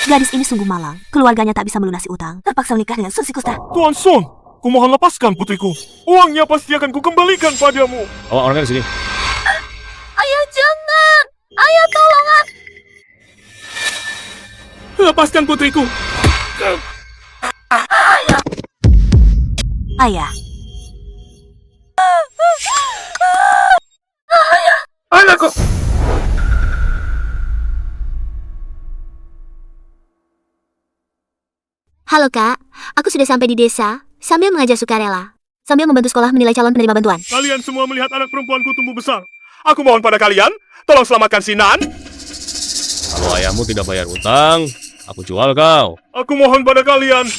Gadis ini sungguh malang. Keluarganya tak bisa melunasi utang. Terpaksa menikah dengan Sun Sikusta. Tuan Sun, kumohon lepaskan putriku. Uangnya pasti akan kukembalikan padamu. Orangnya di sini. Ayah jangan! Ayah tolong aku! Lepaskan putriku. Ayah. Anakku. Halo kak, aku sudah sampai di desa sambil mengajar sukarela, sambil membantu sekolah menilai calon penerima bantuan. Kalian semua melihat anak perempuanku tumbuh besar. Aku mohon pada kalian, tolong selamatkan Sinan. Kalau ayahmu tidak bayar utang, aku jual kau. Aku mohon pada kalian,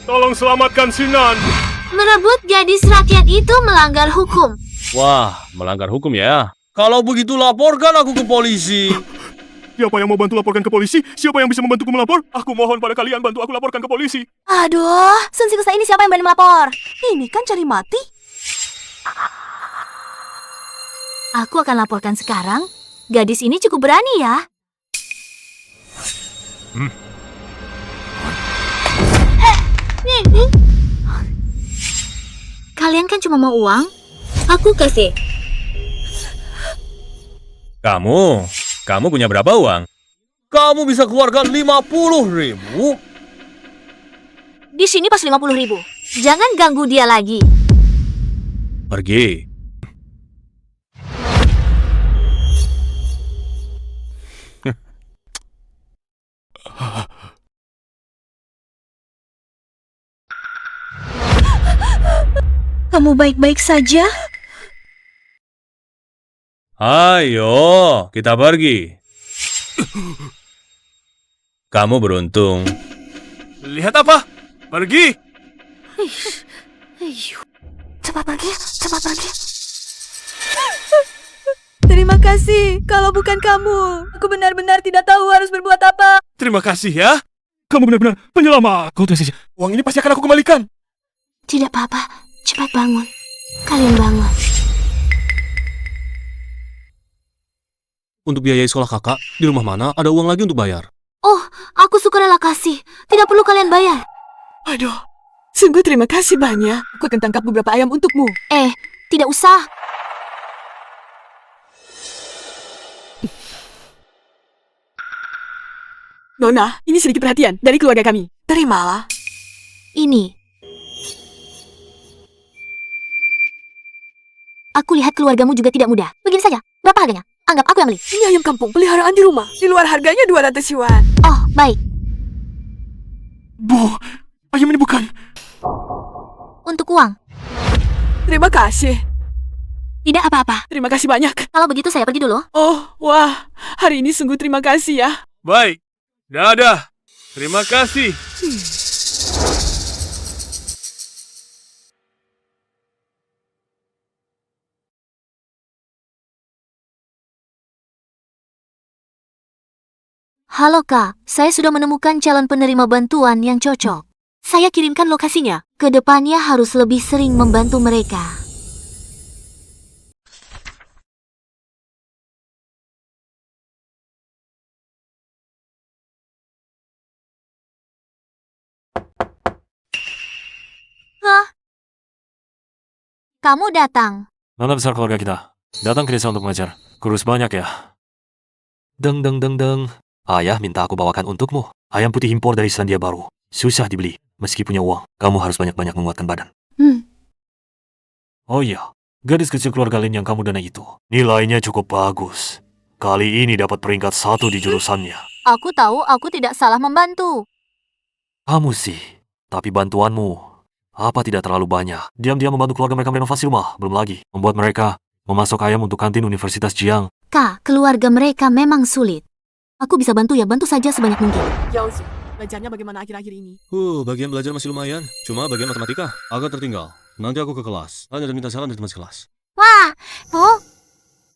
tolong selamatkan Sinan. Merebut gadis rakyat itu melanggar hukum. Wah, melanggar hukum ya. Kalau begitu laporkan aku ke polisi. Siapa yang mau bantu laporkan ke polisi? Siapa yang bisa membantuku melapor? Aku mohon pada kalian bantu aku laporkan ke polisi. Aduh, Sun Sikusta ini siapa yang berani melapor? Ini kan cari mati. Aku akan laporkan sekarang. Gadis ini cukup berani ya. Kalian kan cuma mau uang. Aku kasih. Kamu punya berapa uang? Kamu bisa keluarkan 50.000? Di sini pas 50.000. Jangan ganggu dia lagi. Pergi. Kamu baik-baik saja? Ayo, kita pergi. Kamu beruntung. Lihat apa? Pergi. Cepat pergi, cepat pergi. Terima kasih. Kalau bukan kamu, aku benar-benar tidak tahu harus berbuat apa. Terima kasih ya. Kamu benar-benar penyelamat. Kau tuh saja. Uang ini pasti akan aku kembalikan. Tidak apa-apa, cepat bangun. Kalian bangun. Untuk biayai sekolah kakak, di rumah mana ada uang lagi untuk bayar? Oh, aku sukarela kasih. Tidak perlu kalian bayar. Aduh, sungguh terima kasih banyak. Aku akan tangkap beberapa ayam untukmu. Tidak usah. Nona, ini sedikit perhatian dari keluarga kami. Terimalah. Ini. Aku lihat keluargamu juga tidak mudah. Begini saja, berapa harganya? Anggap aku yang beli. Ini ayam kampung peliharaan di rumah. Di luar harganya 200 yuan. Oh, baik. Bu, ayam ini bukan. Untuk uang. Terima kasih. Tidak apa-apa. Terima kasih banyak. Kalau begitu saya pergi dulu. Oh, wah. Hari ini sungguh terima kasih ya. Baik. Dadah. Terima kasih. Halo kak, saya sudah menemukan calon penerima bantuan yang cocok. Saya kirimkan lokasinya. Kedepannya harus lebih sering membantu mereka. Hah? Kamu datang. Nona besar keluarga kita. Datang ke desa untuk mengajar. Kurus banyak ya. Deng deng deng deng. Ayah minta aku bawakan untukmu. Ayam putih impor dari Selandia Baru. Susah dibeli. Meski punya uang, kamu harus banyak-banyak menguatkan badan. Oh iya, gadis kecil keluarga Lin yang kamu danai itu. Nilainya cukup bagus. Kali ini dapat peringkat 1 di jurusannya. Aku tahu aku tidak salah membantu. Kamu sih. Tapi bantuanmu, apa tidak terlalu banyak. Diam-diam membantu keluarga mereka merenovasi rumah. Belum lagi, membuat mereka memasok ayam untuk kantin Universitas Jiang. Kak, keluarga mereka memang sulit. Aku bisa bantu ya, bantu saja sebanyak mungkin. Yauzi, belajarnya bagaimana akhir-akhir ini? Bagian belajar masih lumayan. Cuma bagian matematika agak tertinggal. Nanti aku ke kelas. Hanya minta saran dari teman sekelas. Wah, Bu.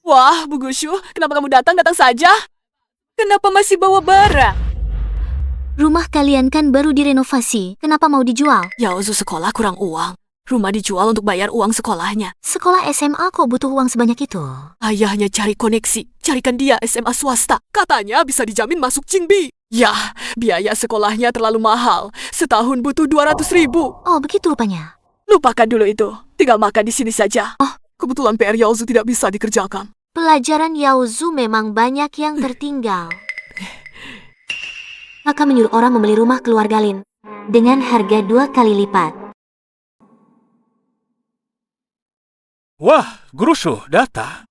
Wah, Bu Gushu, kenapa kamu datang saja? Kenapa masih bawa barang? Rumah kalian kan baru direnovasi. Kenapa mau dijual? Yaozu sekolah kurang uang. Rumah dijual untuk bayar uang sekolahnya. Sekolah SMA kok butuh uang sebanyak itu? Ayahnya cari koneksi, carikan dia SMA swasta. Katanya bisa dijamin masuk Jingbi. Ya, biaya sekolahnya terlalu mahal. Setahun butuh 200.000. Oh, begitu rupanya. Lupakan dulu itu. Tinggal makan di sini saja. Kebetulan PR Yaozu tidak bisa dikerjakan. Pelajaran Yaozu memang banyak yang tertinggal. Maka menyuruh orang membeli rumah keluarga Lin dengan harga 2 kali lipat. Wah, Guru Shu datang.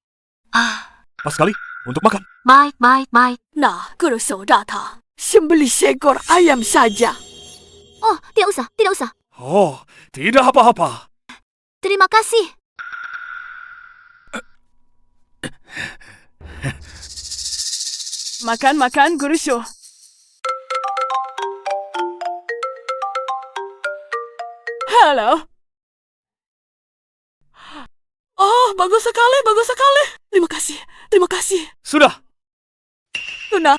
Pas sekali untuk makan. Baik. Nah, Guru Sou datang. Sembelih seekor ayam saja. Oh, tidak usah. Oh, tidak apa-apa. Terima kasih. Makan, Guru Sou. Halo. Oh, bagus sekali. Terima kasih. Sudah. Tuna,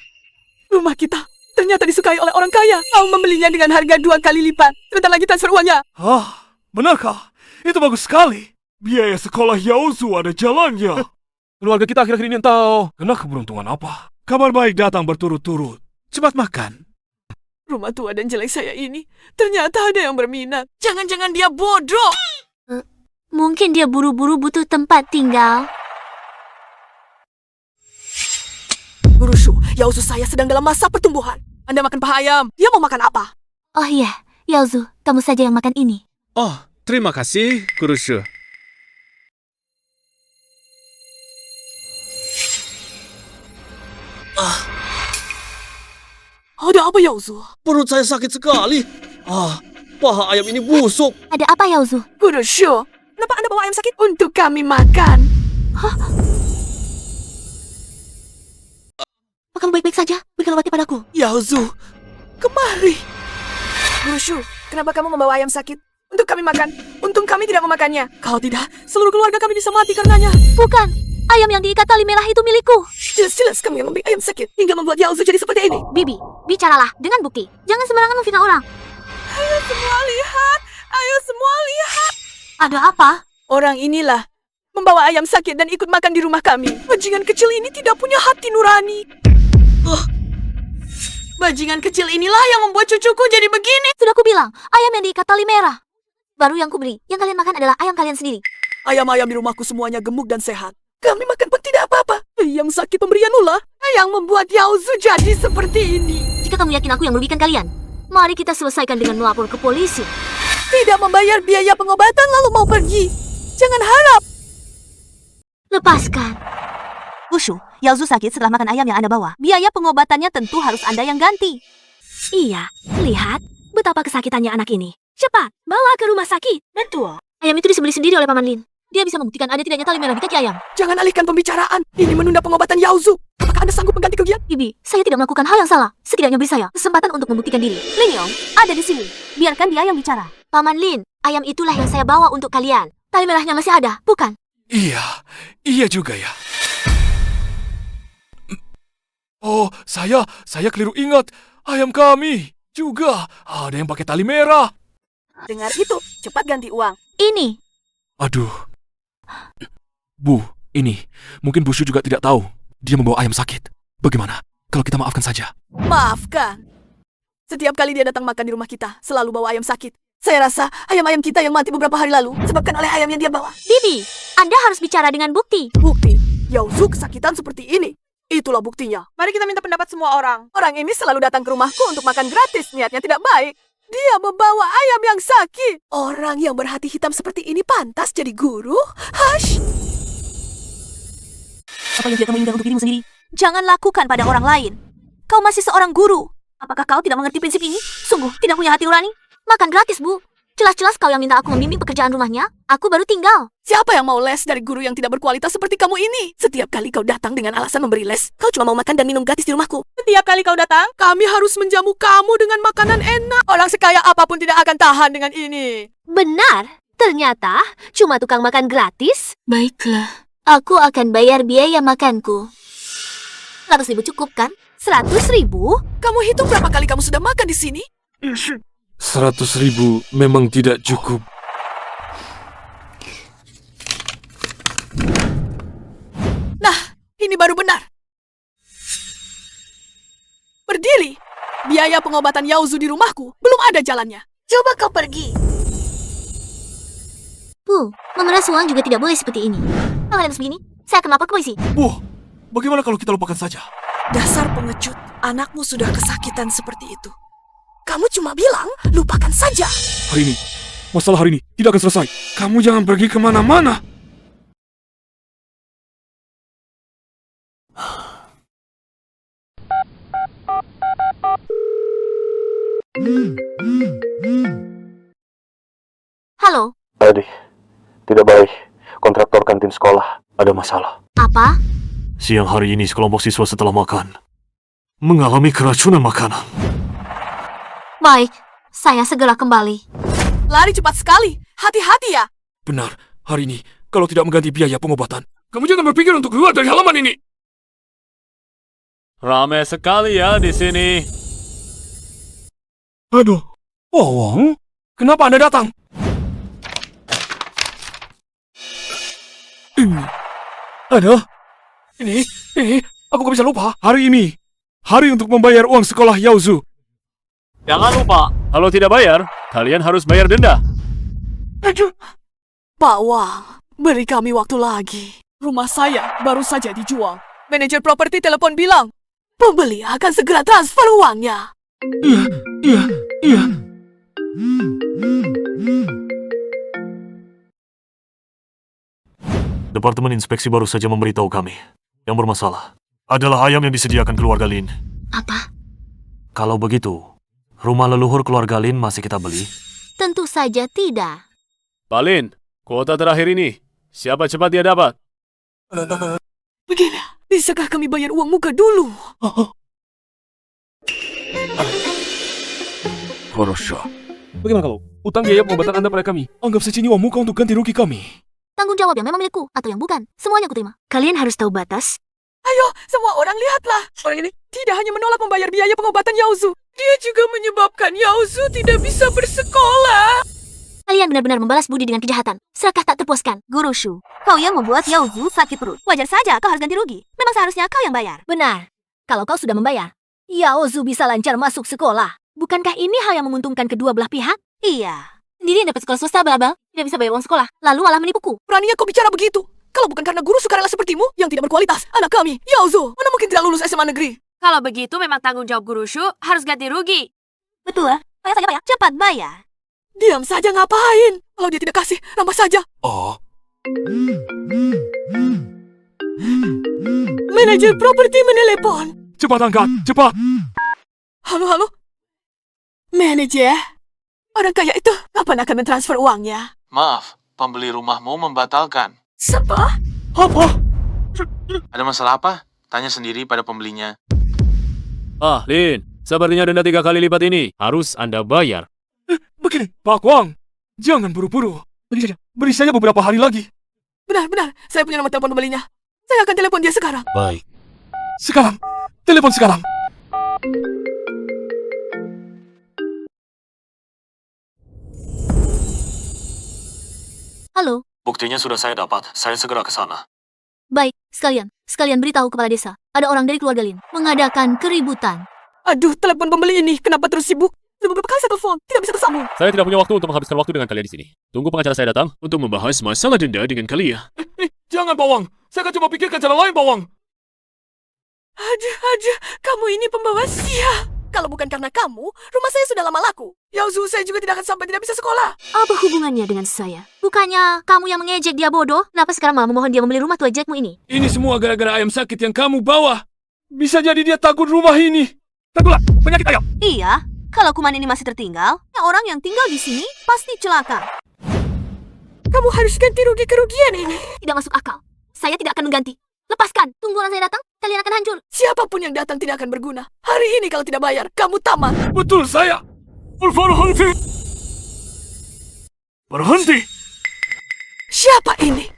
rumah kita ternyata disukai oleh orang kaya. Kau membelinya dengan harga 2 kali lipat. Sebentar lagi transfer uangnya. Benarkah? Itu bagus sekali. Biaya sekolah Yaozu ada jalannya. Keluarga kita akhir-akhir ini tahu kena keberuntungan apa. Kabar baik datang berturut-turut. Cepat makan. Rumah tua dan jelek saya ini ternyata ada yang berminat. Jangan-jangan dia bodoh. Mungkin dia buru-buru butuh tempat tinggal. Guru Shu, Yaozu saya sedang dalam masa pertumbuhan. Anda makan paha ayam. Dia mau makan apa? Oh iya, Yaozu, kamu saja yang makan ini. Oh, terima kasih, Guru Shu. Ada apa, Yaozu? Perut saya sakit sekali. Paha ayam ini busuk. Ada apa, Yaozu? Guru Shu, kenapa Anda bawa ayam sakit? Untuk kami makan. Kamu baik-baik saja? Berikan obatnya padaku. Yaozu, kemari. Guru Shu, kenapa kamu membawa ayam sakit? Untuk kami makan. Untung kami tidak memakannya. Kalau tidak, seluruh keluarga kami bisa mati karenanya. Bukan, ayam yang diikat tali merah itu milikku. Jelas-jelas kamu yang membeli ayam sakit hingga membuat Yaozu jadi seperti ini. Bibi, bicaralah dengan bukti. Jangan sembarangan memfitnah orang. Ayo semua lihat. Ada apa? Orang inilah membawa ayam sakit dan ikut makan di rumah kami. Bajingan kecil ini tidak punya hati nurani. Bajingan kecil inilah yang membuat cucuku jadi begini. Sudah kubilang, ayam yang diikat tali merah. Baru yang kuberi, yang kalian makan adalah ayam kalian sendiri. Ayam-ayam di rumahku semuanya gemuk dan sehat. Kami makan pun tidak apa-apa. Ayam sakit pemberian ulah yang membuat Yaozu jadi seperti ini. Jika kamu yakin aku yang merugikan kalian, mari kita selesaikan dengan melapor ke polisi. Tidak membayar biaya pengobatan lalu mau pergi. Jangan harap. Lepaskan. Gushu, Yaozu sakit setelah makan ayam yang Anda bawa. Biaya pengobatannya tentu harus Anda yang ganti. Iya, lihat betapa kesakitannya anak ini. Cepat, bawa ke rumah sakit. Betul. Ayam itu disembelih sendiri oleh Paman Lin. Dia bisa membuktikan ada tidaknya tali merah di kaki ayam. Jangan alihkan pembicaraan. Ini menunda pengobatan Yaozu. Apakah Anda sanggup mengganti kerugian? Bibi, saya tidak melakukan hal yang salah. Setidaknya beri saya kesempatan untuk membuktikan diri. Lin Yong, ada di sini. Biarkan dia yang bicara. Paman Lin, ayam itulah yang saya bawa untuk kalian. Tali merahnya masih ada, bukan? Iya juga ya. Oh, saya keliru ingat. Ayam kami juga ada yang pakai tali merah. Dengar itu, cepat ganti uang. Ini. Aduh. Bu, ini. Mungkin Bu Shu juga tidak tahu. Dia membawa ayam sakit. Bagaimana kalau kita maafkan saja? Maafkan. Setiap kali dia datang makan di rumah kita, selalu bawa ayam sakit. Saya rasa ayam-ayam kita yang mati beberapa hari lalu disebabkan oleh ayam yang dia bawa. Bibi, Anda harus bicara dengan bukti. Bukti, Yaozu kesakitan seperti ini. Itulah buktinya. Mari kita minta pendapat semua orang. Orang ini selalu datang ke rumahku untuk makan gratis. Niatnya tidak baik. Dia membawa ayam yang sakit. Orang yang berhati hitam seperti ini pantas jadi guru? Hush! Apa yang tidak kamu inginkan untuk dirimu sendiri? Jangan lakukan pada orang lain. Kau masih seorang guru. Apakah kau tidak mengerti prinsip ini? Sungguh tidak punya hati nurani. Makan gratis, Bu. Jelas-jelas kau yang minta aku membimbing pekerjaan rumahnya. Aku baru tinggal. Siapa yang mau les dari guru yang tidak berkualitas seperti kamu ini? Setiap kali kau datang dengan alasan memberi les, kau cuma mau makan dan minum gratis di rumahku. Setiap kali kau datang, kami harus menjamu kamu dengan makanan enak. Orang sekaya apapun tidak akan tahan dengan ini. Benar. Ternyata cuma tukang makan gratis. Baiklah. Aku akan bayar biaya makanku. 100.000 cukup kan? 100.000? Kamu hitung berapa kali kamu sudah makan di sini? 100.000 memang tidak cukup. berdiri. Biaya pengobatan Yaozu di rumahku belum ada jalannya. Coba kau pergi. Bu, memeras uang juga tidak boleh seperti ini. Kalau kalian begini, saya akan lapor ke polisi. Bu, bagaimana kalau kita lupakan saja? Dasar pengecut, anakmu sudah kesakitan seperti itu. Kamu cuma bilang, lupakan saja. Hari ini, masalah hari ini tidak akan selesai. Kamu jangan pergi kemana-mana. Halo, Tadi, tidak baik. Kontraktor kantin sekolah ada masalah. apa? Siang hari ini sekelompok siswa setelah makan mengalami keracunan makanan. Baik, saya segera kembali. Lari cepat sekali, hati-hati ya. Benar, hari ini, kalau tidak mengganti biaya pengobatan, kamu jangan berpikir untuk keluar dari halaman ini. Ramai sekali ya di sini. Aduh, Wawang, kenapa Anda datang? Aduh, ini, aku gak bisa lupa. Hari ini, hari untuk membayar uang sekolah Yaozu. Jangan lupa, kalau tidak bayar, kalian harus bayar denda. Aduh, Pak Wang, beri kami waktu lagi. Rumah saya baru saja dijual. Manajer properti telepon bilang, pembeli akan segera transfer uangnya. iya. Departemen Inspeksi baru saja memberitahu kami. Yang bermasalah adalah ayam yang disediakan keluarga Lin. Apa? Kalau begitu, rumah leluhur keluarga Lin masih kita beli? Tentu saja tidak. Palin, kuota terakhir ini. Siapa cepat dia dapat? Begini, bisakah kami bayar uang muka dulu? Horosha. Bagaimana kalau utang biaya pengobatan Anda pada kami? Anggap saja ini uang muka untuk ganti rugi kami. Tanggung jawab yang memang milikku atau yang bukan, semuanya aku terima. Kalian harus tahu batas. Ayo, semua orang lihatlah. Orang ini tidak hanya menolak membayar biaya pengobatan Yaozu, dia juga menyebabkan Yaozu tidak bisa bersekolah. Kalian benar-benar membalas budi dengan kejahatan. Serakah tak terpuaskan? Guru Shu, kau yang membuat Yaozu sakit perut. Wajar saja kau harus ganti rugi. Memang seharusnya kau yang bayar. Benar. Kalau kau sudah membayar, Yaozu bisa lancar masuk sekolah. Bukankah ini hal yang menguntungkan kedua belah pihak? Iya. Sendiri yang dapat sekolah swasta bal-bal, tidak bisa bayar uang sekolah, lalu malah menipuku. Beraninya kau bicara begitu? Kalau bukan karena guru sukarela sepertimu yang tidak berkualitas, anak kami, Yaozu, mana mungkin tidak lulus SMA negeri? Kalau begitu memang tanggung jawab Guru Shu harus ganti rugi. Betul. Bayar saja bayar. Cepat bayar. Diam saja ngapain? Kalau dia tidak kasih, rampas saja. Oh, Manajer properti menelepon. cepat angkat, cepat. Halo? Manajer, orang kaya itu kapan akan mentransfer uangnya? Maaf, pembeli rumahmu membatalkan. Apa? Apa? Ada masalah apa? Tanya sendiri pada pembelinya. Ah, Lin, sepertinya denda 3 kali lipat ini harus Anda bayar. Begini, Pak Wang, jangan buru-buru. Beri saja beberapa hari lagi. Benar, saya punya nomor telepon pembelinya. Saya akan telepon dia sekarang. Baik. Sekarang, telepon sekarang. Halo, Buktinya sudah saya dapat. Saya segera ke sana. baik, sekalian beritahu kepala desa. Ada orang dari keluarga Lin mengadakan keributan. Aduh, telepon pembeli ini kenapa terus sibuk? Sudah beberapa kali saya telepon, tidak bisa tersambung. Saya tidak punya waktu untuk menghabiskan waktu dengan kalian di sini. Tunggu pengacara saya datang untuk membahas masalah denda dengan kalian. Jangan, Pak Wang. Saya akan coba pikirkan cara lain, Pak Wang. Aduh, kamu ini pembawa sial. Kalau bukan karena kamu, rumah saya sudah lama laku. Yaozu, saya juga tidak akan sampai tidak bisa sekolah. Apa hubungannya dengan saya? Bukannya kamu yang mengejek dia bodoh? Kenapa sekarang malah memohon dia membeli rumah tua jelekmu ini? Ini semua gara-gara ayam sakit yang kamu bawa. Bisa jadi dia takut rumah ini. Takutlah, penyakit ayam. Iya. Kalau kuman ini masih tertinggal, orang yang tinggal di sini pasti celaka. Kamu harus ganti rugi kerugian ini. Tidak masuk akal. Saya tidak akan mengganti. Lepaskan. Tunggu orang saya datang, kalian akan hancur. Siapapun yang datang tidak akan berguna. Hari ini kalau tidak bayar, kamu tamat. Betul saya. Berhenti. Berhenti. Siapa ini?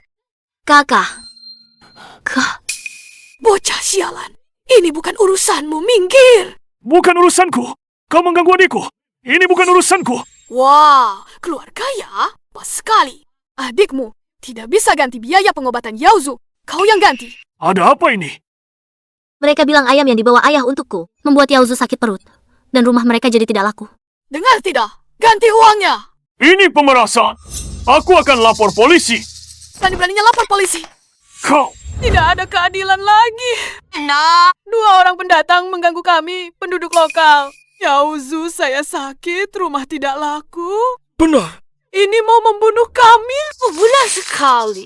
Kakak. Bocah sialan. Ini bukan urusanmu, minggir. Bukan urusanku. Kau mengganggu adikku. Ini bukan urusanku. Wah, keluarga ya? Pas sekali. Adikmu tidak bisa ganti biaya pengobatan Yaozu. Kau yang ganti. Ada apa ini? Mereka bilang ayam yang dibawa ayah untukku membuat Yaozu sakit perut. Dan rumah mereka jadi tidak laku. Dengar tidak? Ganti uangnya. Ini pemerasan. Aku akan lapor polisi. Berani-beraninya lapor polisi. Kau. Tidak ada keadilan lagi. Nah, 2 orang pendatang mengganggu kami, penduduk lokal. Yaozu, saya sakit, rumah tidak laku. Benar. Ini mau membunuh kami. benar sekali.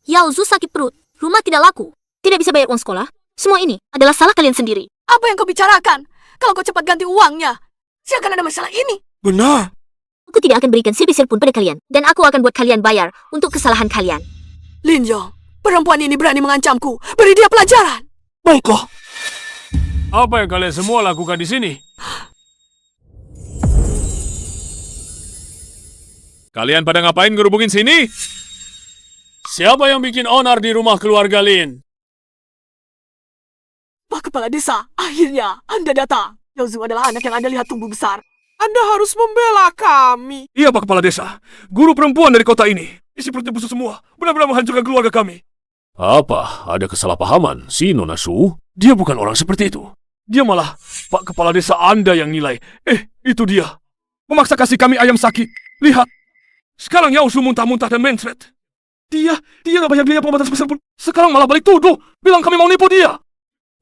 Yaozu sakit perut. Rumah tidak laku. Tidak bisa bayar uang sekolah. Semua ini adalah salah kalian sendiri. Apa yang kau bicarakan? Kalau kau cepat ganti uangnya, saya akan ada masalah ini. Benar. Aku tidak akan berikan sebesar pun pada kalian. Dan aku akan buat kalian bayar untuk kesalahan kalian. Linjong, perempuan ini berani mengancamku. Beri dia pelajaran. Baiklah. Apa yang kalian semua lakukan di sini? Kalian pada ngapain ngerubungin sini? Siapa yang bikin onar di rumah keluarga Lin? Pak Kepala Desa, akhirnya Anda datang. Yaozu adalah anak yang Anda lihat tumbuh besar. Anda harus membela kami. Iya, Pak Kepala Desa. Guru perempuan dari kota ini. Isi perutnya busuk semua. Benar-benar menghancurkan keluarga kami. Apa? Ada kesalahpahaman, si Nona Su? Dia bukan orang seperti itu. Dia malah Pak Kepala Desa Anda yang nilai. Itu dia. Memaksa kasih kami ayam sakit. Lihat. Sekarang Yaozu muntah-muntah dan mencret. Dia nggak bayar biaya pengobatan sebesar pun. Sekarang malah balik tuduh. Bilang kami mau nipu dia.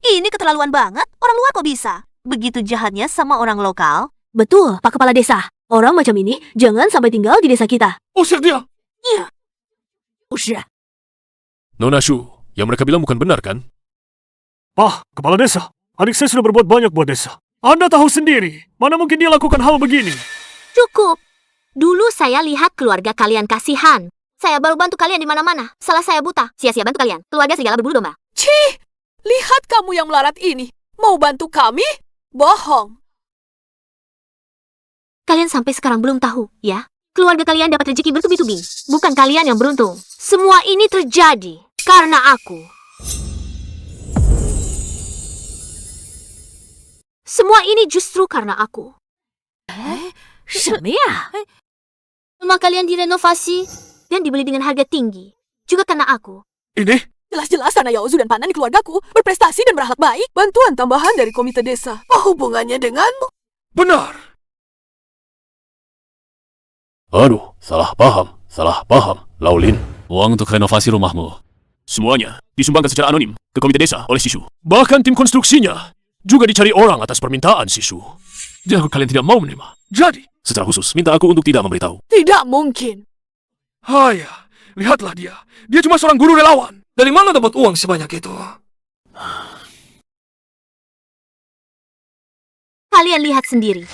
Ini keterlaluan banget. Orang luar kok bisa? Begitu jahatnya sama orang lokal. Betul, Pak Kepala Desa. Orang macam ini jangan sampai tinggal di desa kita. Usir dia. Usir. Nona Su, yang mereka bilang bukan benar kan? Pak, Kepala Desa. Adik saya sudah berbuat banyak buat desa. Anda tahu sendiri. Mana mungkin dia lakukan hal begini? Cukup. Dulu saya lihat keluarga kalian kasihan. Saya baru bantu kalian di mana-mana. Salah saya buta. Sia-sia bantu kalian. Keluarga segala berbulu domba. Cih, lihat kamu yang melarat ini. Mau bantu kami? Bohong. Kalian sampai sekarang belum tahu, ya? Keluarga kalian dapat rezeki bertubi-tubi. Bukan kalian yang beruntung. Semua ini terjadi karena aku. Semua ini justru karena aku. Semia. Rumah kalian direnovasi dan dibeli dengan harga tinggi. Juga karena aku. Ini? Jelas-jelas karena Yaozu dan Panan di keluargaku berprestasi dan berakhlak baik. Bantuan tambahan dari komite desa. Apa hubungannya denganmu? Benar. Aduh, salah paham. Laulin, uang untuk renovasi rumahmu. Semuanya disumbangkan secara anonim ke komite desa oleh Sisu. Bahkan tim konstruksinya juga dicari orang atas permintaan Sisu. Jadi kalian tidak mau menerima. Jadi, secara khusus minta aku untuk tidak memberitahu. Tidak mungkin. Haya, lihatlah dia. Dia cuma seorang guru relawan. Dari mana dapat uang sebanyak itu? Kalian lihat sendiri.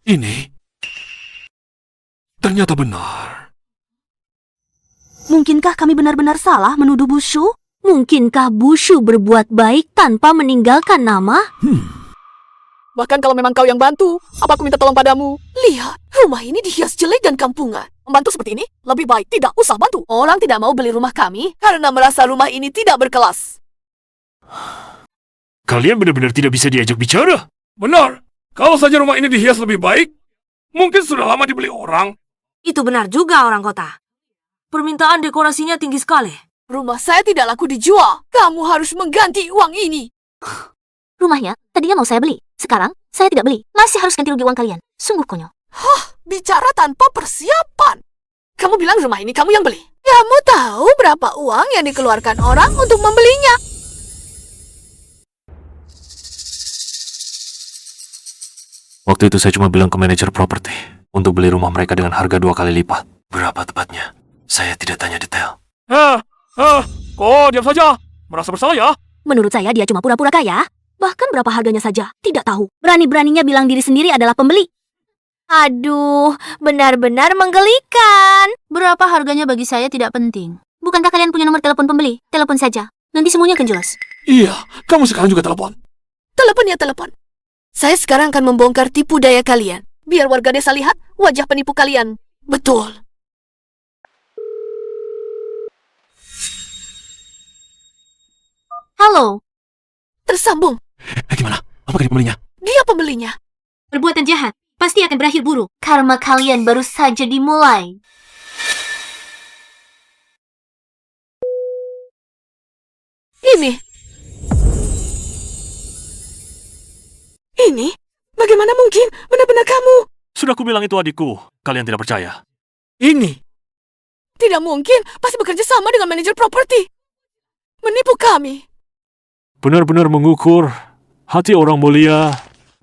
Ini ternyata benar. Mungkinkah kami benar-benar salah menuduh Bushu? Mungkinkah Bushu berbuat baik tanpa meninggalkan nama? Bahkan kalau memang kau yang bantu, apa aku minta tolong padamu? Lihat, rumah ini dihias jelek dan kampungan. Membantu seperti ini, lebih baik tidak usah bantu. Orang tidak mau beli rumah kami karena merasa rumah ini tidak berkelas. Kalian benar-benar tidak bisa diajak bicara. Benar. Kalau saja rumah ini dihias lebih baik, mungkin sudah lama dibeli orang. Itu benar juga orang kota. Permintaan dekorasinya tinggi sekali. Rumah saya tidak laku dijual. Kamu harus mengganti uang ini. Rumahnya tadinya mau saya beli. Sekarang saya tidak beli. Masih harus ganti rugi uang kalian. Sungguh konyol. Bicara tanpa persiapan. Kamu bilang rumah ini kamu yang beli. Kamu tahu berapa uang yang dikeluarkan orang untuk membelinya? Waktu itu saya cuma bilang ke manajer properti untuk beli rumah mereka dengan harga 2 kali lipat. Berapa tepatnya? Saya tidak tanya detail. Kok diam saja? Merasa bersalah ya? Menurut saya dia cuma pura-pura kaya. Bahkan berapa harganya saja, tidak tahu. Berani-beraninya bilang diri sendiri adalah pembeli. Aduh, benar-benar menggelikan. Berapa harganya bagi saya tidak penting. Bukankah kalian punya nomor telepon pembeli? Telepon saja. Nanti semuanya akan jelas. Iya, kamu sekarang juga telepon. Telepon ya telepon. Saya sekarang akan membongkar tipu daya kalian. Biar warga desa lihat wajah penipu kalian. Betul. Halo. Tersambung. Gimana? Apakah dia pembelinya? Dia pembelinya. Perbuatan jahat pasti akan berakhir buruk. Karma kalian baru saja dimulai. Ini? Bagaimana mungkin? Benar-benar kamu? Sudah kubilang itu adikku. Kalian tidak percaya. Ini. Tidak mungkin. Pasti bekerja sama dengan manajer properti. Menipu kami. Benar-benar mengukur hati orang mulia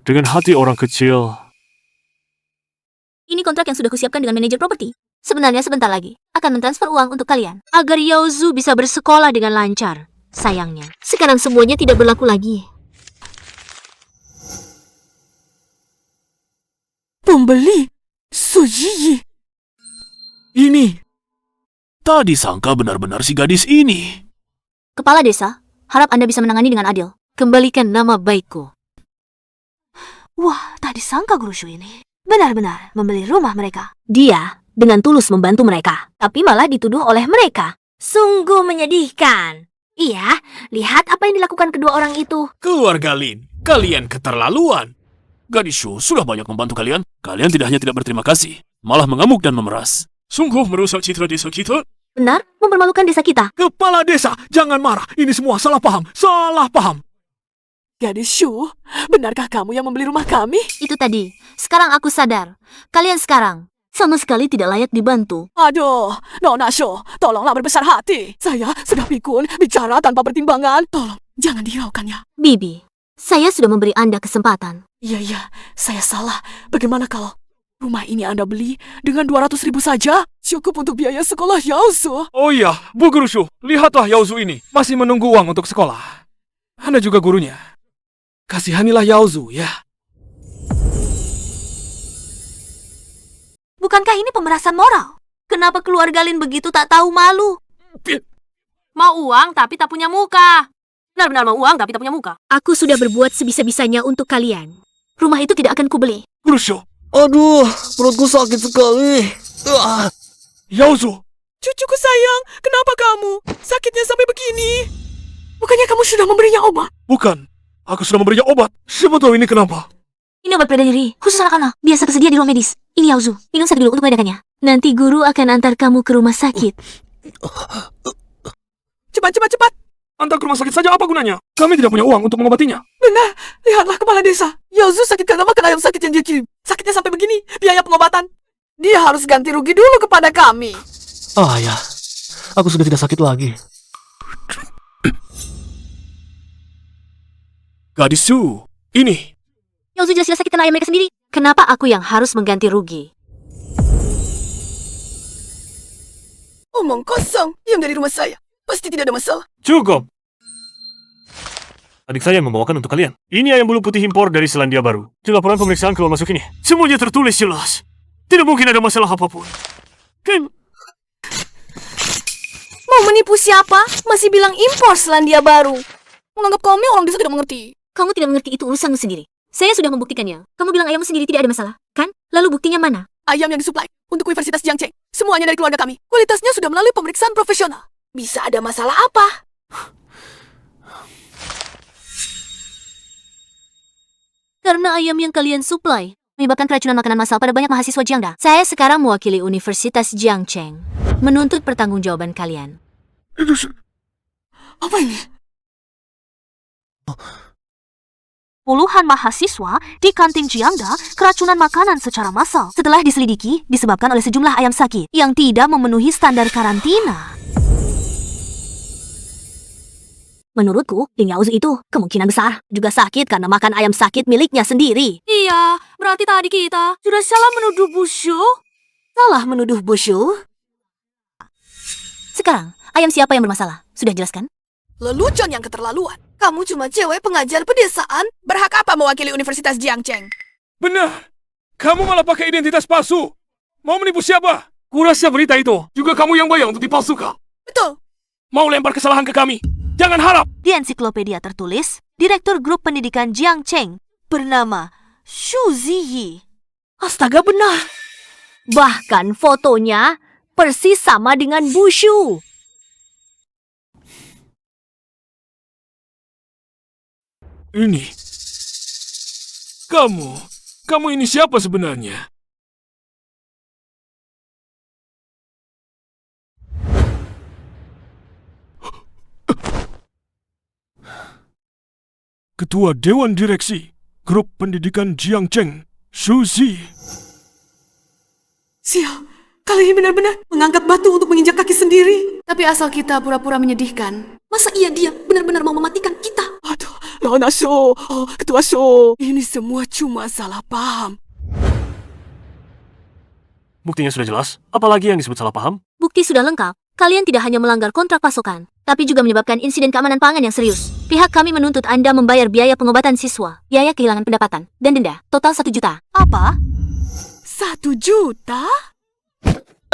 dengan hati orang kecil. Ini kontrak yang sudah kusiapkan dengan manajer properti. Sebenarnya sebentar lagi akan mentransfer uang untuk kalian agar Yaozu bisa bersekolah dengan lancar. Sayangnya, sekarang semuanya tidak berlaku lagi. Pembeli? Suyiyi. Ini. Tak disangka benar-benar si gadis ini. Kepala desa, harap Anda bisa menangani dengan adil. Kembalikan nama baikku. Wah, tak disangka Guru Shu ini benar-benar membeli rumah mereka. Dia dengan tulus membantu mereka, tapi malah dituduh oleh mereka. Sungguh menyedihkan. Iya, lihat apa yang dilakukan kedua orang itu. Keluarga Lin, kalian keterlaluan. Gadis Shu sudah banyak membantu kalian. Kalian tidak hanya tidak berterima kasih, malah mengamuk dan memeras. Sungguh merusak citra desa kita. Benar, mempermalukan desa kita. Kepala desa, jangan marah. Ini semua salah paham. Salah paham. Gadis Shu, benarkah kamu yang membeli rumah kami? Itu tadi. Sekarang aku sadar. Kalian sekarang sama sekali tidak layak dibantu. Aduh, Nona Shu, tolonglah berbesar hati. Saya sudah pikun, bicara tanpa pertimbangan. Tolong, jangan dihiraukannya. Bibi, saya sudah memberi Anda kesempatan. Iya, saya salah. Bagaimana kalau rumah ini Anda beli dengan 200.000 saja? Cukup untuk biaya sekolah Yaozu. Oh iya, Bu Guru Shu, lihatlah Yaozu ini. Masih menunggu uang untuk sekolah. Anda juga gurunya. Kasihanilah Yaozu, ya. Bukankah ini pemerasan moral? Kenapa keluarga Lin begitu tak tahu malu? Mau uang tapi tak punya muka. Benar-benar mau uang tapi tak punya muka. Aku sudah berbuat sebisa-bisanya untuk kalian. Rumah itu tidak akan kubeli. Guru Shu, Aduh, perutku sakit sekali. Yaozu. Cucuku sayang, kenapa kamu? Sakitnya sampai begini. Bukannya kamu sudah memberinya obat? Bukan, aku sudah memberinya obat. Siapa tahu ini kenapa? Ini obat pereda nyeri, khusus anak-anak. Biasa tersedia di ruang medis. Ini Yaozu, minum satu dulu untuk meredakannya. Nanti guru akan antar kamu ke rumah sakit. Cepat. Antar ke rumah sakit saja apa gunanya? Kami tidak punya uang untuk mengobatinya. Benar, lihatlah kepala desa. Yaozu sakit karena makan ayam sakit yang dia kirim. Sakitnya sampai begini, biaya pengobatan. Dia harus ganti rugi dulu kepada kami. Ya, aku sudah tidak sakit lagi. Gadis Shu, ini. Yaozu jelas-jelas sakit karena ayam mereka sendiri. Kenapa aku yang harus mengganti rugi? Omong kosong, diam dari rumah saya. Pasti tidak ada masalah. Cukup. Adik saya yang membawakan untuk kalian. Ini ayam bulu putih impor dari Selandia Baru. Di laporan pemeriksaan keluar masuk ini, semuanya tertulis jelas. Tidak mungkin ada masalah apapun. Mau menipu siapa? Masih bilang impor Selandia Baru. Menganggap kami orang desa tidak mengerti. Kamu tidak mengerti itu urusanmu sendiri. Saya sudah membuktikannya. Kamu bilang ayammu sendiri tidak ada masalah, kan? Lalu buktinya mana? Ayam yang disuplai untuk Universitas Jiangcheng. Semuanya dari keluarga kami. Kualitasnya sudah melalui pemeriksaan profesional. Bisa ada masalah apa? Karena ayam yang kalian suplai menyebabkan keracunan makanan massal pada banyak mahasiswa Jiangda. Saya sekarang mewakili Universitas Jiangcheng, menuntut pertanggungjawaban kalian. Apa ini? Puluhan mahasiswa di kantin Jiangda keracunan makanan secara massal. Setelah diselidiki, disebabkan oleh sejumlah ayam sakit yang tidak memenuhi standar karantina. Menurutku, Lin Yaozu itu kemungkinan besar juga sakit karena makan ayam sakit miliknya sendiri. Iya, berarti tadi kita sudah salah menuduh Bu Shu. Salah menuduh Bu Shu. Sekarang, ayam siapa yang bermasalah? Sudah jelaskan? Lelucon yang keterlaluan. Kamu cuma cewek pengajar pedesaan. Berhak apa mewakili Universitas Jiangcheng? Benar. Kamu malah pakai identitas palsu. Mau menipu siapa? Kurasa berita itu juga kamu yang bayar untuk dipalsukan. Betul. Mau lempar kesalahan ke kami? Jangan harap. Di ensiklopedia tertulis, Direktur Grup Pendidikan Jiangcheng bernama Xu Ziyi. Astaga, benar. Bahkan fotonya persis sama dengan Bu Shu. Ini. Kamu Kamu ini siapa sebenarnya? Ketua Dewan Direksi Grup Pendidikan Jiangcheng, Suzy. Sial, kali ini benar-benar mengangkat batu untuk menginjak kaki sendiri. Tapi asal kita pura-pura menyedihkan. Masa iya dia benar-benar mau mematikan kita? Aduh, Lona Sho, Ketua Sho, ini semua cuma salah paham. Buktinya sudah jelas, apalagi yang disebut salah paham? Bukti sudah lengkap. Kalian tidak hanya melanggar kontrak pasokan, tapi juga menyebabkan insiden keamanan pangan yang serius. Pihak kami menuntut Anda membayar biaya pengobatan siswa, biaya kehilangan pendapatan, dan denda. Total 1 juta. Apa? 1 juta? 1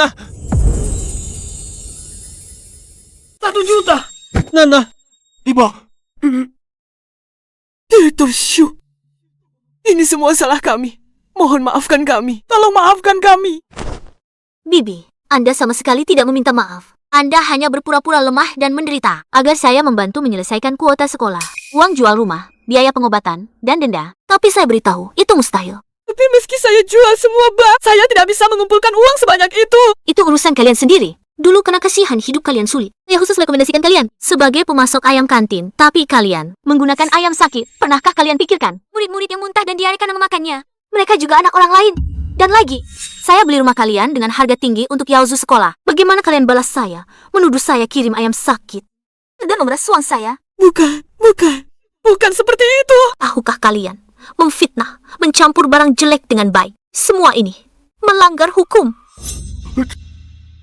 juta! Nana! Iba! Direktur Shu, ini semua salah kami. Mohon maafkan kami. Tolong maafkan kami. Bibi, Anda sama sekali tidak meminta maaf. Anda hanya berpura-pura lemah dan menderita agar saya membantu menyelesaikan kuota sekolah, uang jual rumah, biaya pengobatan, dan denda. Tapi saya beritahu, itu mustahil. Tapi meski saya jual semua bak, saya tidak bisa mengumpulkan uang sebanyak itu. Itu urusan kalian sendiri. Dulu karena kasihan hidup kalian sulit. Saya khusus rekomendasikan kalian sebagai pemasok ayam kantin. Tapi kalian menggunakan ayam sakit. Pernahkah kalian pikirkan? Murid-murid yang muntah dan diare karena memakannya. Mereka juga anak orang lain. Dan lagi, saya beli rumah kalian dengan harga tinggi untuk Yaozu sekolah. Bagaimana kalian balas saya? Menuduh saya kirim ayam sakit. Dan memeras uang saya. Bukan seperti itu. Tahukah kalian? Memfitnah, mencampur barang jelek dengan baik. Semua ini melanggar hukum.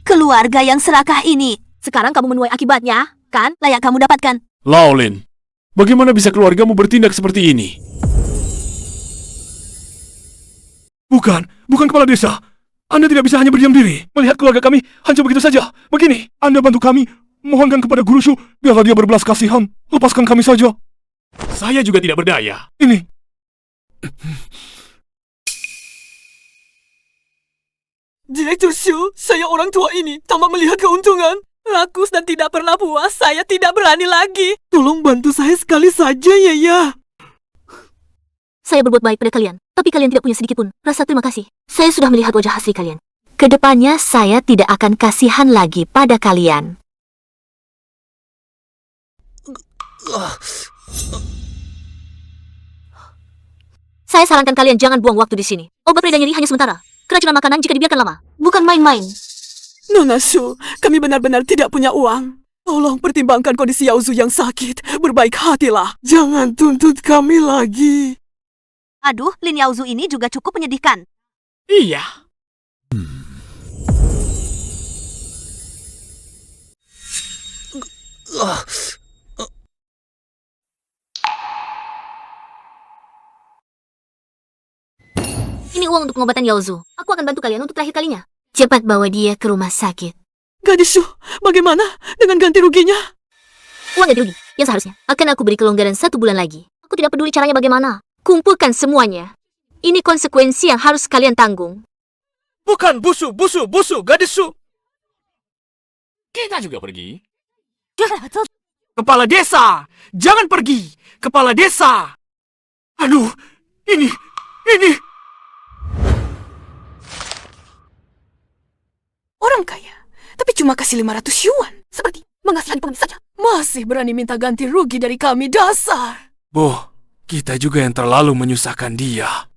Keluarga yang serakah ini. Sekarang kamu menuai akibatnya, kan? Layak kamu dapatkan. Laolin, bagaimana bisa keluargamu bertindak seperti ini? Bukan kepala desa. Anda tidak bisa hanya berdiam diri melihat keluarga kami hancur begitu saja. Begini, Anda bantu kami, mohonkan kepada Guru Shu, biarlah dia berbelas kasihan. Lepaskan kami saja. Saya juga tidak berdaya. Ini. Direktur Shu, saya orang tua ini tanpa melihat keuntungan. Rakus dan tidak pernah puas, saya tidak berani lagi. Tolong bantu saya sekali saja ya. Saya berbuat baik pada kalian, tapi kalian tidak punya sedikit pun rasa terima kasih. Saya sudah melihat wajah asli kalian. Kedepannya saya tidak akan kasihan lagi pada kalian. Saya sarankan kalian jangan buang waktu di sini. Obat reda nyeri hanya sementara. Keracunan makanan jika dibiarkan lama. Bukan main-main. Nona Shu, kami benar-benar tidak punya uang. Tolong pertimbangkan kondisi Yaozu yang sakit. Berbaik hatilah. Jangan tuntut kami lagi. Aduh, Lin Yaozu ini juga cukup menyedihkan. Iya. Ini uang untuk pengobatan Yaozu. Aku akan bantu kalian untuk terakhir kalinya. Cepat bawa dia ke rumah sakit. Gadis Shu, bagaimana dengan ganti ruginya? Uang ganti rugi, yang seharusnya akan aku beri kelonggaran 1 bulan lagi. Aku tidak peduli caranya bagaimana. Kumpulkan semuanya. Ini konsekuensi yang harus kalian tanggung. Bukan, busu, gadis Shu. Kita juga pergi. Kepala desa, jangan pergi. Kepala desa. Aduh, ini. Orang kaya, tapi cuma kasih 500 yuan. Seperti mengasihani pengemis saja. Masih berani minta ganti rugi dari kami, dasar. Kita juga yang terlalu menyusahkan dia.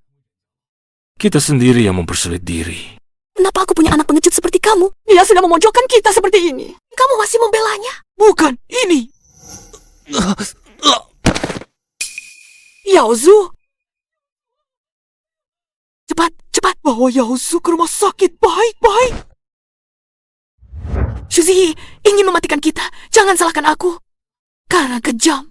Kita sendiri yang mempersulit diri. Kenapa aku punya anak pengecut seperti kamu? Dia sudah memojokkan kita seperti ini. Kamu masih membelanya? Bukan, ini. Yaozu. Cepat, bawa Yaozu ke rumah sakit. Baik. Suzy ingin mematikan kita. Jangan salahkan aku. Karena kejam.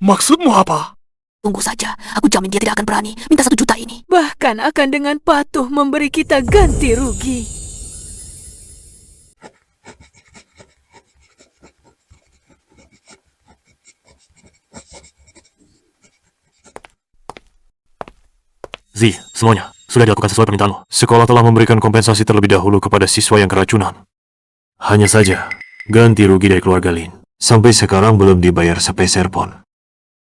Maksudmu apa? Tunggu saja, aku jamin dia tidak akan berani minta 1 juta ini. Bahkan akan dengan patuh memberi kita ganti rugi. Zi, semuanya sudah dilakukan sesuai permintaanmu. Sekolah telah memberikan kompensasi terlebih dahulu kepada siswa yang keracunan. Hanya saja, ganti rugi dari keluarga Lin sampai sekarang belum dibayar sepeser pun.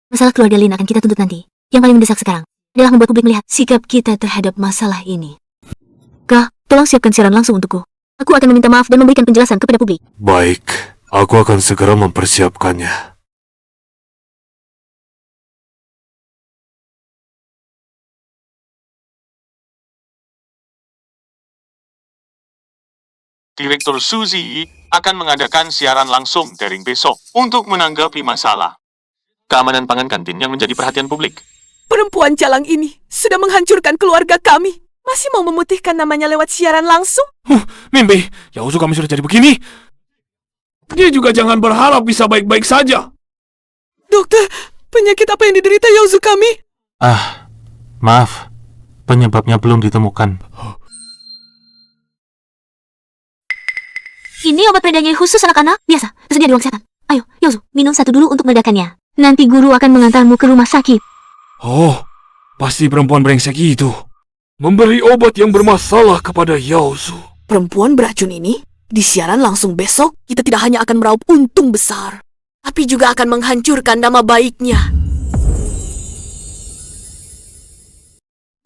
Masalah keluarga Lin akan kita tuntut nanti. Yang paling mendesak sekarang, adalah membuat publik melihat sikap kita terhadap masalah ini. Kak, tolong siapkan siaran langsung untukku. Aku akan meminta maaf dan memberikan penjelasan kepada publik. Baik, aku akan segera mempersiapkannya. Direktur Suzy akan mengadakan siaran langsung daring besok untuk menanggapi masalah keamanan pangan kantin yang menjadi perhatian publik. Perempuan jalang ini sudah menghancurkan keluarga kami. Masih mau memutihkan namanya lewat siaran langsung? Mimpi, Yaozu kami sudah jadi begini. Dia juga jangan berharap bisa baik-baik saja. Dokter, penyakit apa yang diderita Yaozu kami? Maaf. Penyebabnya belum ditemukan. Ini obat peredanya khusus anak-anak. Biasa, tersedia di ruang kesehatan. Ayo, Yozu, minum satu dulu untuk meledakannya. Nanti guru akan mengantarmu ke rumah sakit. Oh, pasti perempuan brengsek itu memberi obat yang bermasalah kepada Yaozu. Perempuan beracun ini, di siaran langsung besok, kita tidak hanya akan meraup untung besar, tapi juga akan menghancurkan nama baiknya.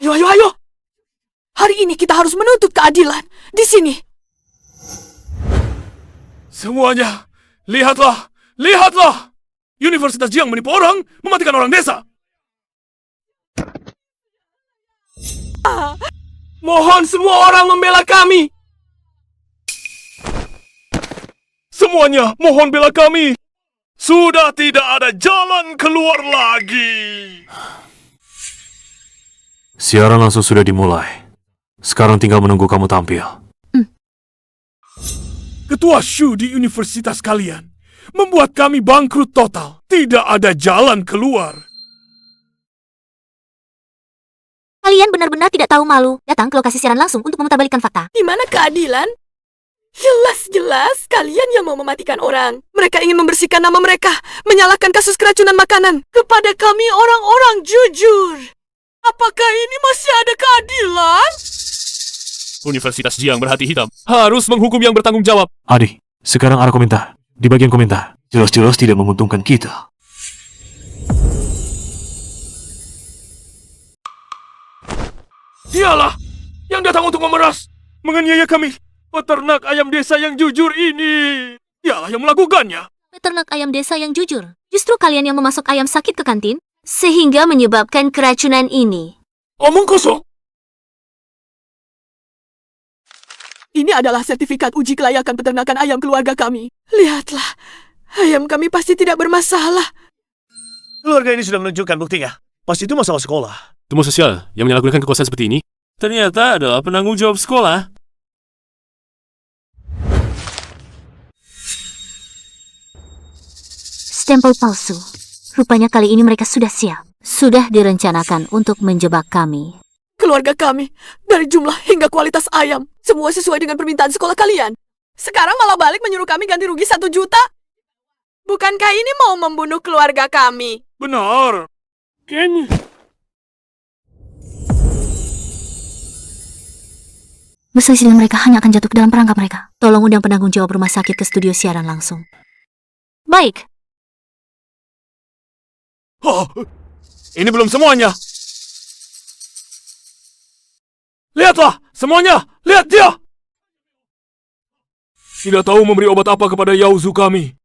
Ayo. Hari ini kita harus menuntut keadilan. Di sini. Semuanya, lihatlah! Universitas Jiang menipu orang, mematikan orang desa. Mohon semua orang membela kami. Semuanya, mohon bela kami. Sudah tidak ada jalan keluar lagi. Siaran langsung sudah dimulai. Sekarang tinggal menunggu kamu tampil. Ketua Shu di universitas kalian membuat kami bangkrut total. Tidak ada jalan keluar. Kalian benar-benar tidak tahu malu datang ke lokasi siaran langsung untuk memutarbalikkan fakta. Di mana keadilan? Jelas-jelas kalian yang mau mematikan orang. Mereka ingin membersihkan nama mereka, menyalahkan kasus keracunan makanan. Kepada kami orang-orang jujur. Apakah ini masih ada keadilan? Universitas Jiang berhati hitam harus menghukum yang bertanggung jawab. Adi, sekarang arah komentar. Di bagian komentar, jelas-jelas tidak menguntungkan kita. Dialah yang datang untuk memeras, menganiaya kami. Peternak ayam desa yang jujur ini. Dialah yang melakukannya. Peternak ayam desa yang jujur. Justru kalian yang memasok ayam sakit ke kantin, sehingga menyebabkan keracunan ini. Omong kosong. Ini adalah sertifikat uji kelayakan peternakan ayam keluarga kami. Lihatlah, ayam kami pasti tidak bermasalah. Keluarga ini sudah menunjukkan buktinya. Pasti itu masalah sekolah. Temu sosial yang menyalahgunakan kekuasaan seperti ini ternyata adalah penanggung jawab sekolah. Stempel palsu. Rupanya kali ini mereka sudah siap. Sudah direncanakan untuk menjebak kami. Keluarga kami, dari jumlah hingga kualitas ayam, semua sesuai dengan permintaan sekolah kalian. Sekarang malah balik menyuruh kami ganti rugi 1 juta? Bukankah ini mau membunuh keluarga kami? Benar. Ken. Berselisih dengan mereka hanya akan jatuh ke dalam perangkap mereka. Tolong undang penanggung jawab rumah sakit ke studio siaran langsung. Baik. Oh, ini belum semuanya. Lihatlah, semuanya! Lihat dia! Tidak tahu memberi obat apa kepada Yaozu kami.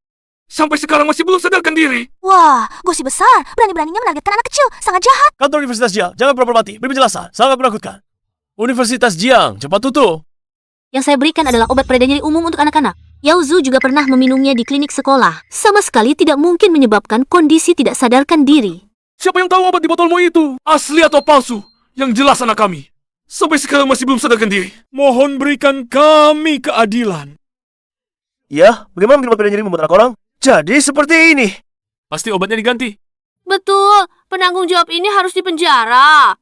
Sampai sekarang masih belum sadarkan diri. Wah, gosip besar. Berani-beraninya menargetkan anak kecil. Sangat jahat. Kantor Universitas Jiang, jangan pura-pura mati. Beri penjelasan, sangat menakutkan. Universitas Jiang, cepat tutup. Yang saya berikan adalah obat pereda nyeri umum untuk anak-anak. Yaozu juga pernah meminumnya di klinik sekolah. Sama sekali tidak mungkin menyebabkan kondisi tidak sadarkan diri. Siapa yang tahu obat di botolmu itu? Asli atau palsu? Yang jelas anak kami. Sampai sekarang masih belum sadarkan diri. Mohon berikan kami keadilan. Ya, bagaimana mungkin obat nyeri membuat anak orang? Jadi seperti ini. Pasti obatnya diganti. Betul, penanggung jawab ini harus dipenjara.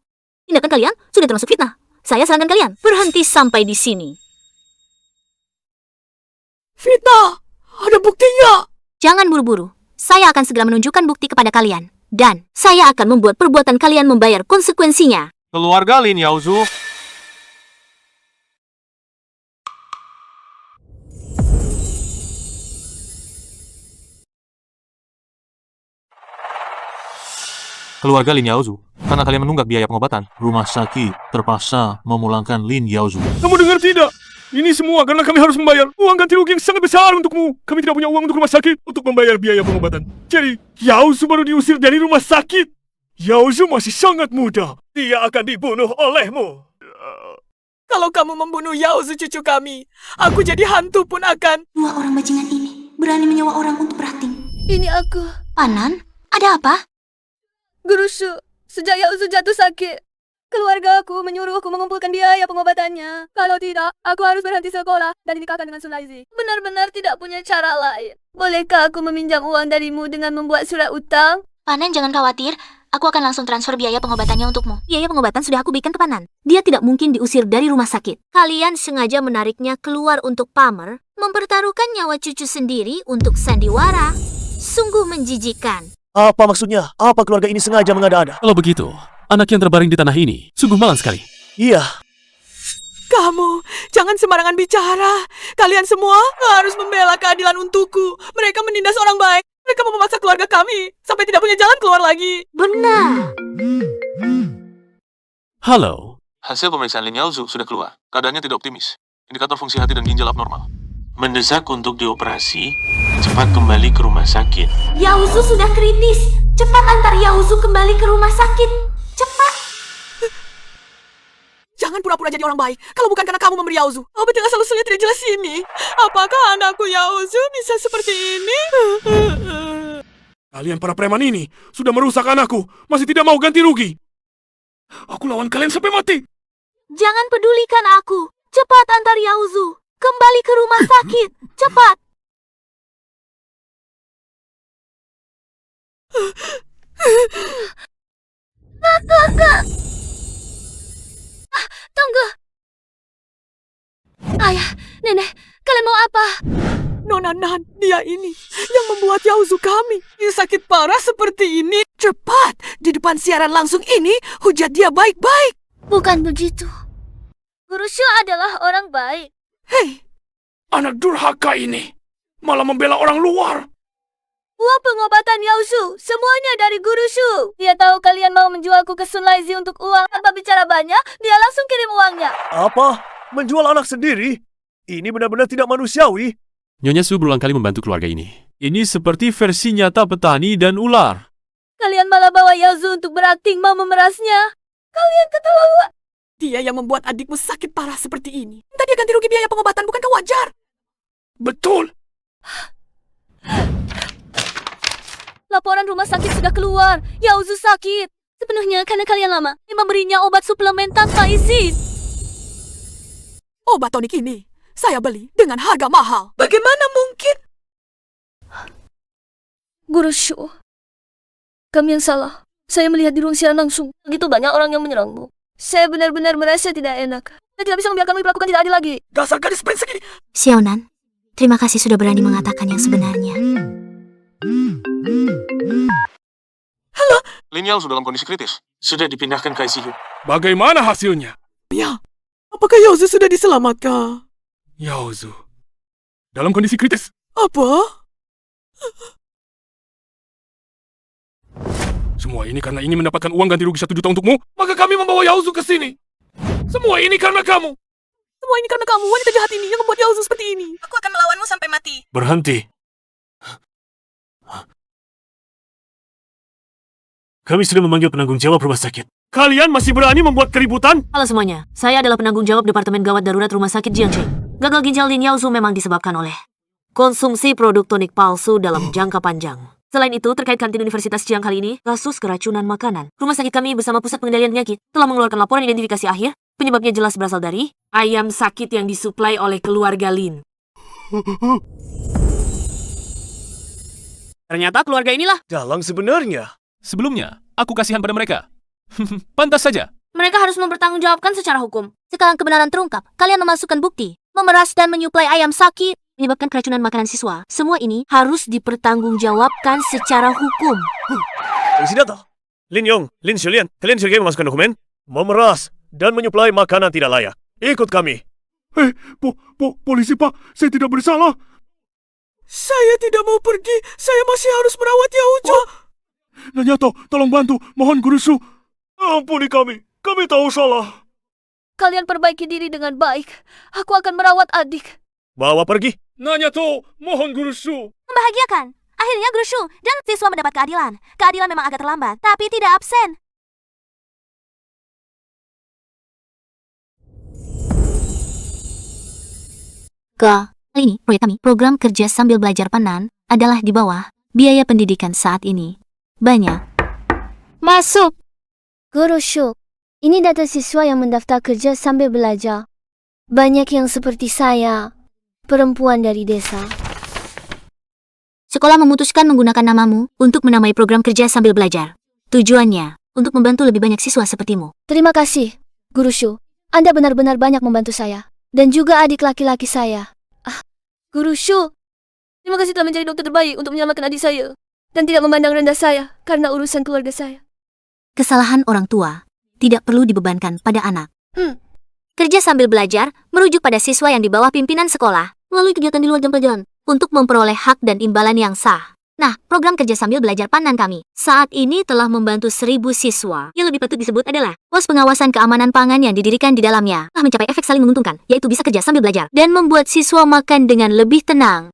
Tindakan kalian sudah termasuk fitnah. Saya sarankan kalian berhenti sampai di sini. Fitnah, ada buktinya. Jangan buru-buru. Saya akan segera menunjukkan bukti kepada kalian. Dan saya akan membuat perbuatan kalian membayar konsekuensinya. Keluarga Lin Yaozu Keluarga Lin Yaozu, karena kalian menunggak biaya pengobatan, rumah sakit terpaksa memulangkan Lin Yaozu. Kamu dengar tidak? Ini semua karena kami harus membayar uang ganti rugi yang sangat besar untukmu. Kami tidak punya uang untuk rumah sakit untuk membayar biaya pengobatan. Jadi, Yaozu baru diusir dari rumah sakit. Yaozu masih sangat muda. Dia akan dibunuh olehmu. Kalau kamu membunuh Yaozu cucu kami, aku jadi hantu pun akan... Dua orang bajingan ini berani menyewa orang untuk beracting. Ini aku. Panan, ada apa? Guru Shu, sejak Yaozu jatuh sakit, keluarga aku menyuruhku mengumpulkan biaya pengobatannya. Kalau tidak, aku harus berhenti sekolah dan dinikahkan dengan Sun Laizi. Benar-benar tidak punya cara lain. Bolehkah aku meminjam uang darimu dengan membuat surat utang? Panan, jangan khawatir. Aku akan langsung transfer biaya pengobatannya untukmu. Biaya pengobatan sudah aku berikan ke Panan. Dia tidak mungkin diusir dari rumah sakit. Kalian sengaja menariknya keluar untuk pamer, mempertaruhkan nyawa cucu sendiri untuk sandiwara. Sungguh menjijikan. Apa maksudnya? Apa keluarga ini sengaja mengada-ada? Kalau begitu, anak yang terbaring di tanah ini sungguh malang sekali. Iya, Kamu, jangan sembarangan bicara. Kalian semua harus membela keadilan untukku. Mereka menindas orang baik. Mereka mau memaksa keluarga kami sampai tidak punya jalan keluar lagi. Benar. Halo, Hasil pemeriksaan Lin Yaozu sudah keluar. Keadaannya tidak optimis. Indikator fungsi hati dan ginjal abnormal. Mendesak untuk dioperasi. Cepat kembali ke rumah sakit. Yaozu sudah kritis. Cepat antar Yaozu kembali ke rumah sakit. Cepat. Jangan pura-pura jadi orang baik. Kalau bukan karena kamu memberi Yaozu, obat dengan solusinya tidak jelas ini. Apakah anakku Yaozu bisa seperti ini? Kalian para preman ini sudah merusak anakku. Masih tidak mau ganti rugi. Aku lawan kalian sampai mati. Jangan pedulikan aku. Cepat antar Yaozu kembali ke rumah sakit. Cepat. Tunggu. Ayah, Nenek, kalian mau apa? Nona Nan, dia ini yang membuat Yaozu kami yang sakit parah seperti ini. Cepat, di depan siaran langsung ini, hujat dia baik-baik. Bukan begitu. Guru Shu adalah orang baik. Hei, Anak durhaka ini malah membela orang luar. Uang pengobatan Yaozu, semuanya dari Guru Shu. Dia tahu kalian mau menjualku ke Sun Laizi untuk uang. Tanpa bicara banyak, dia langsung kirim uangnya. apa? Menjual anak sendiri? Ini benar-benar tidak manusiawi. Nyonya Su berulang kali membantu keluarga ini. Ini seperti versi nyata petani dan ular. Kalian malah bawa Yaozu untuk berakting mau memerasnya. Kalian keterlaluan. dia yang membuat adikmu sakit parah seperti ini. Minta dia ganti rugi biaya pengobatan, bukankah wajar? Betul. Laporan rumah sakit sudah keluar. Yaozu sakit. Sepenuhnya karena kalian lama memberinya obat suplemen tanpa izin. Obat tonik ini saya beli dengan harga mahal. Bagaimana mungkin? Guru Shu, kami yang salah. Saya melihat di ruang siaran langsung. Begitu banyak orang yang menyerangmu. Saya benar-benar merasa tidak enak. Saya tidak bisa membiarkanmu diperlakukan tidak adil lagi. Dasar gadis brengsek ini. Xiaonan, terima kasih sudah berani mengatakan yang sebenarnya. Lin Yaozu dalam kondisi kritis. Sudah dipindahkan ke ICU. Bagaimana hasilnya? Ya, apakah Yaozu sudah diselamatkan? Yaozu dalam kondisi kritis. Apa? Semua ini karena ingin mendapatkan uang ganti rugi 1 juta untukmu, maka kami membawa Yaozu ke sini. Semua ini karena kamu. Semua ini karena kamu, wanita jahat ini yang membuat Yaozu seperti ini. Aku akan melawanmu sampai mati. Berhenti. Kami sudah memanggil penanggung jawab rumah sakit. Kalian masih berani membuat keributan? Halo semuanya, saya adalah penanggung jawab Departemen Gawat Darurat Rumah Sakit Jiangxing. Gagal ginjal Lin Yaozu memang disebabkan oleh konsumsi produk tonik palsu dalam jangka panjang. Selain itu, terkait kantin Universitas Jiang kali ini, kasus keracunan makanan. Rumah sakit kami bersama Pusat Pengendalian Penyakit telah mengeluarkan laporan identifikasi akhir. Penyebabnya jelas berasal dari ayam sakit yang disuplai oleh keluarga Lin. Ternyata keluarga inilah. Dalang sebenarnya. Sebelumnya, aku kasihan pada mereka. Pantas saja. Mereka harus mempertanggungjawabkan secara hukum. Sekarang kebenaran terungkap, kalian memasukkan bukti, memeras dan menyuplai ayam sakit, menyebabkan keracunan makanan siswa. Semua ini harus dipertanggungjawabkan secara hukum. Polisi datang. Lin Yong, Lin Xulian, kalian sudah memasukkan dokumen? Memeras dan menyuplai makanan tidak layak. Ikut kami. Polisi pak, saya tidak bersalah. Saya tidak mau pergi. Saya masih harus merawat Yaozu. Nanyato, tolong bantu. Mohon Guru Shu. Ampuni kami. Kami tahu salah. Kalian perbaiki diri dengan baik. Aku akan merawat adik. Bawa pergi. Nanyato, mohon Guru Shu. Membahagiakan. Akhirnya Guru Shu dan siswa mendapat keadilan. Keadilan memang agak terlambat, tapi tidak absen. Kali ini, proyek kami, program kerja sambil belajar Panan, adalah di bawah biaya pendidikan saat ini. Banyak. Masuk. Guru Shu, ini data siswa yang mendaftar kerja sambil belajar. Banyak yang seperti saya, perempuan dari desa. Sekolah memutuskan menggunakan namamu untuk menamai program kerja sambil belajar. Tujuannya, untuk membantu lebih banyak siswa sepertimu. Terima kasih, Guru Shu. Anda benar-benar banyak membantu saya. Dan juga adik laki-laki saya. Guru Shu, terima kasih telah menjadi dokter terbaik untuk menyelamatkan adik saya. Dan tidak memandang rendah saya karena urusan keluarga saya. Kesalahan orang tua tidak perlu dibebankan pada anak. Kerja sambil belajar merujuk pada siswa yang di bawah pimpinan sekolah melalui kegiatan di luar jam pelajaran untuk memperoleh hak dan imbalan yang sah. Nah, program kerja sambil belajar Panan kami saat ini telah membantu 1.000 siswa. Yang lebih patut disebut adalah pos pengawasan keamanan pangan yang didirikan di dalamnya telah mencapai efek saling menguntungkan, yaitu bisa kerja sambil belajar dan membuat siswa makan dengan lebih tenang.